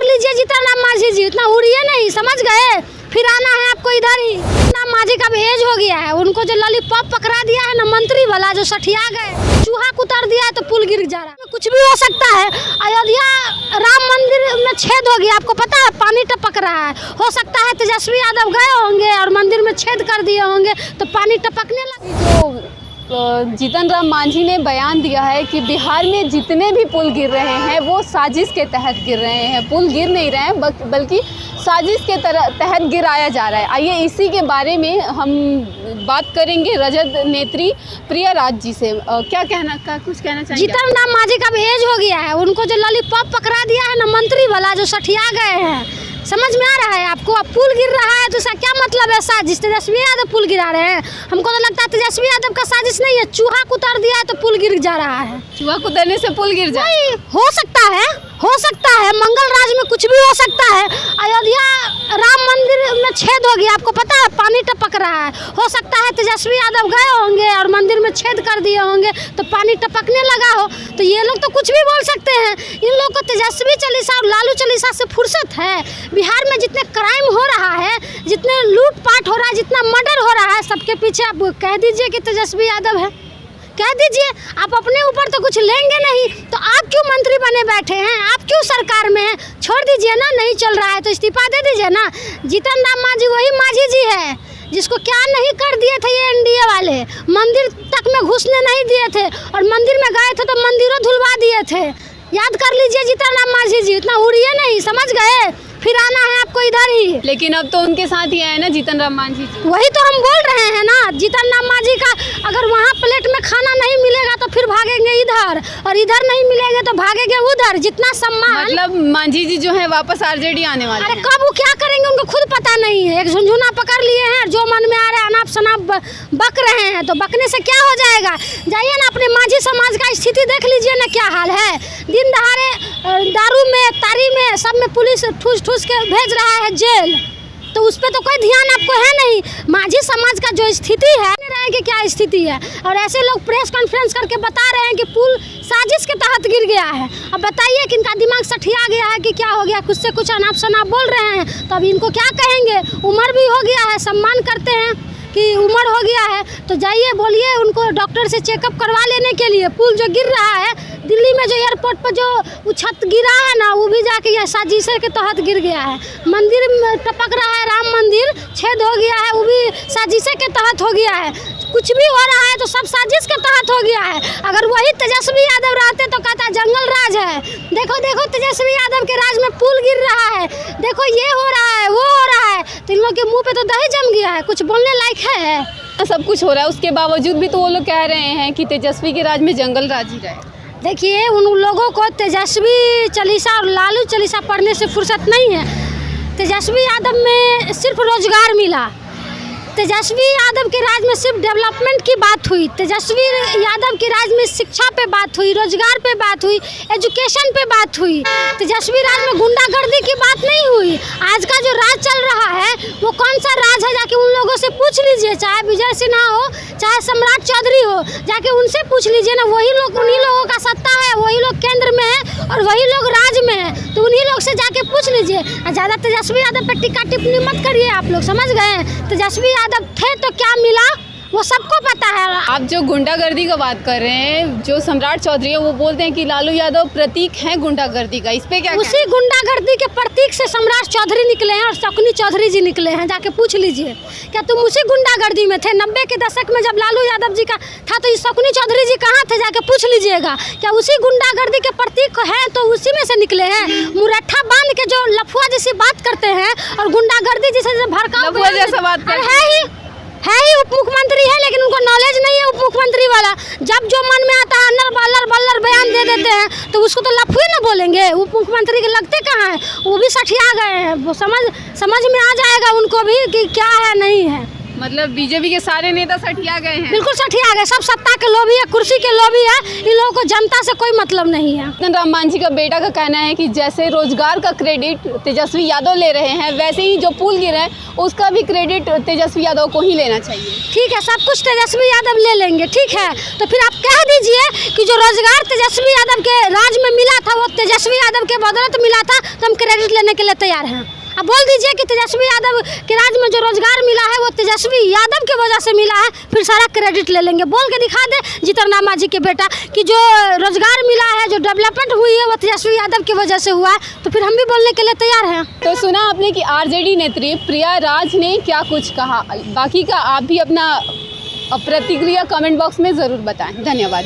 लीजिए जीतन राम मांझी जी, इतना उड़िए नहीं, समझ गए? फिर आना है आपको इधर ही। राम मांझी का भी एज हो गया है, उनको जो लॉलीपॉप पकड़ा दिया है ना मंत्री वाला, जो सठिया गए, चूहा कुतर दिया है तो पुल गिर जा रहा है। कुछ भी हो सकता है। अयोध्या राम मंदिर में छेद हो गया, आपको पता है, पानी टपक रहा है। हो सकता है तेजस्वी यादव गए होंगे और मंदिर में छेद कर दिए होंगे तो पानी टपकने लगे। जीतन राम मांझी ने बयान दिया है कि बिहार में जितने भी पुल गिर रहे हैं वो साजिश के तहत गिर रहे हैं। पुल गिर नहीं रहे हैं बल्कि साजिश के तहत गिराया जा रहा है। आइए इसी के बारे में हम बात करेंगे रजत नेत्री प्रिया राज जी से। क्या कुछ कहना चाहिए? जीतन राम मांझी का भी एज हो गया है, उनको जो लॉलीपॉप पकड़ा दिया है ना मंत्री वाला, जो सठिया गए हैं, समझ में आ रहा है आपको? अब पुल गिर रहा है तो इसका क्या मतलब है? साजिश तेजस्वी यादव पुल गिरा रहे हैं। हमको तो लगता है तेजस्वी यादव का साजिश नहीं है, चूहा कुतर दिया है तो पुल गिर जा रहा है। चूहा कुतरने से पुल गिर जाए? हो सकता है, हो सकता है। मंगल राज में कुछ भी हो सकता है। अयोध्या राम मंदिर में छेद हो गया, आपको पता है, पानी टपक रहा है। हो सकता है तेजस्वी यादव गए होंगे और मंदिर में छेद कर दिए होंगे तो पानी टपकने लगा हो। तो ये लोग तो कुछ भी बोल सकते हैं। इन लोग को तेजस्वी चालीसा और लालू चालीसा से फुर्सत है? बिहार में जितने क्राइम हो रहा है, जितने लूटपाट हो रहा है, जितना मर्डर हो रहा है, सबके पीछे आप कह दीजिए कि तेजस्वी यादव है, कह दीजिए। आप अपने ऊपर तो कुछ लेंगे नहीं तो आप क्यों मंत्री बने बैठे हैं? आप क्यों सरकार में हैं? छोड़ दीजिए ना, नहीं चल रहा है तो इस्तीफा दे दीजिए ना। जीतन राम मांझी वही मांझी जी है जिसको क्या नहीं कर दिए थे ये एनडीए वाले। मंदिर तक में घुसने नहीं दिए थे और मंदिर में गए थे तो मंदिरों धुलवा दिए थे। याद कर लीजिए जीतन राम मांझी जी, इतना उड़िए नहीं, समझ गए? फिर आना है आपको इधर ही। लेकिन अब तो उनके साथ ही आए ना जीतन राम मांझी जी। वही तो हम बोल रहे हैं ना, जीतन राम मांझी का अगर वहाँ प्लेट में खाना नहीं मिलेगा तो फिर भागेंगे इधर, और इधर नहीं मिलेंगे तो भागेंगे उधर। जितना सम्मान, मतलब मांझी जी जो है वापस आरजेडी आने वाले हैं। अरे कब वो क्या करेंगे उनको खुद पता नहीं है। एक झुनझुना पकड़ लिए हैं, जो मन में आ रहा है अनाप शनाप बक रहे हैं, तो बकने से क्या हो जाएगा? जाइए ना अपने मांझी समाज का स्थिति देख लीजिए ना, क्या हाल है। दिन दहाड़े दारू में, तारी में, सब में पुलिस ठूस के भेज रहा है जेल, तो उस पर तो कोई ध्यान आपको है नहीं। मांझी समाज का जो स्थिति है कि क्या स्थिति है, और ऐसे लोग प्रेस कॉन्फ्रेंस करके बता रहे हैं कि पुल साजिश के तहत गिर गया है। अब बताइए कि इनका दिमाग सठिया गया है कि क्या हो गया? कुछ से कुछ अनाप शनाप बोल रहे हैं, तो अब इनको क्या कहेंगे? उम्र भी हो गया है, सम्मान करते हैं कि उम्र हो गया है, तो जाइए बोलिए उनको डॉक्टर से चेकअप करवा लेने के लिए। पुल जो गिर रहा है दिल्ली में, जो एयरपोर्ट पर जो छत गिरा है ना, वो भी जाके यह साजिश के तहत गिर गया है। मंदिर में टपक रहा है, राम मंदिर छेद हो गया है, वो भी साजिश के तहत हो गया है। कुछ भी हो रहा है तो सब साजिश के तहत हो गया है। अगर वही तेजस्वी यादव रहते तो कहता जंगल राज है। देखो देखो तेजस्वी यादव के राज में पुल गिर रहा है, देखो ये हो रहा है, वो हो रहा है, तो इन लोग के मुँह पे तो दही जम गया है, कुछ बोलने लायक है? सब कुछ हो रहा है, उसके बावजूद भी तो वो लोग कह रहे हैं कि तेजस्वी के राज में जंगल राज ही रहे। देखिए, उन लोगों को तेजस्वी चालीसा और लालू चालीसा पढ़ने से फुर्सत नहीं है। तेजस्वी यादव में सिर्फ रोजगार मिला, तेजस्वी यादव के राज में सिर्फ डेवलपमेंट की बात हुई, तेजस्वी यादव के राज में शिक्षा पे बात हुई, रोजगार पे बात हुई, एजुकेशन पे बात हुई। तेजस्वी राज में गुंडागर्दी की बात नहीं हुई। आज का जो राज चल रहा है वो कौन सा राज है? जाके उन लोगों से पूछ लीजिए, चाहे विजय सिन्हा हो, चाहे सम्राट चौधरी हो, जाके उनसे पूछ लीजिए ना। वही लोग, उन्हीं लोगों का सत्ता है, वही लोग केंद्र में है और वही लोग राज में है, तो उन्हीं लोग से जाके पूछ लीजिए। ज़्यादा तेजस्वी यादव पे टीका टिप्पणी मत करिए आप लोग, समझ गए? तेजस्वी यादव थे तो क्या मिला वो सबको पता है। आप जो गुंडागर्दी का बात कर रहे हैं, जो सम्राट चौधरी है वो बोलते हैं कि लालू यादव प्रतीक हैं गुंडागर्दी का, इस पे क्या? उसी गुंडागर्दी के प्रतीक से सम्राट चौधरी निकले हैं और शकुनी चौधरी जी निकले हैं, जाके पूछ लीजिए। क्या तुम उसी गुंडागर्दी में थे? 90 के दशक में जब लालू यादव जी का था तो इस शकुनी चौधरी जी कहाँ थे? जाके पूछ लीजिएगा। क्या उसी गुंडागर्दी के प्रतीक हैं तो उसी में से निकले हैं? मुरट्ठा बांध के जो लफुआ जैसी बात करते हैं और गुंडागर्दी जैसे भड़काऊ जैसा बात करते है ही उप मुख्यमंत्री है, लेकिन उनको नॉलेज नहीं है उप मुख्यमंत्री वाला। जब जो मन में आता है अल्लर बल्लर बल्लर बयान दे देते हैं, तो उसको तो लफुए ना बोलेंगे। उप मुख्यमंत्री के लगते कहाँ हैं? वो भी सठिया गए हैं, वो समझ में आ जाएगा उनको भी कि क्या है नहीं है। मतलब बीजेपी के सारे नेता सठिया गए हैं? बिल्कुल सठिया गए, सब सत्ता के लोभी है, कुर्सी के लोभी है। इन लोगों को जनता से कोई मतलब नहीं है। जीतन राम मांझी का बेटा का कहना है कि जैसे रोजगार का क्रेडिट तेजस्वी यादव ले रहे हैं, वैसे ही जो पुल गिरा है उसका भी क्रेडिट तेजस्वी यादव को ही लेना चाहिए। ठीक है, सब कुछ तेजस्वी यादव ले लेंगे, ठीक है, तो फिर आप कह दीजिए दीजिए कि जो रोजगार तेजस्वी यादव के राज में मिला था वो तेजस्वी यादव के बदौलत मिला था, तो हम क्रेडिट लेने के लिए तैयार हैं। अब बोल दीजिए कि तेजस्वी यादव के राज में जो रोजगार मिला है वो तेजस्वी यादव की वजह से मिला है, फिर सारा क्रेडिट ले लेंगे। बोल के दिखा दे जीतन राम मांझी के बेटा कि जो रोजगार मिला है, जो डेवलपमेंट हुई है वो तेजस्वी यादव की वजह से हुआ है, तो फिर हम भी बोलने के लिए तैयार हैं। तो सुना आपने कि आरजेडी नेत्री प्रिया राज ने क्या कुछ कहा। बाकी का आप भी अपना प्रतिक्रिया कमेंट बॉक्स में ज़रूर बताएं। धन्यवाद।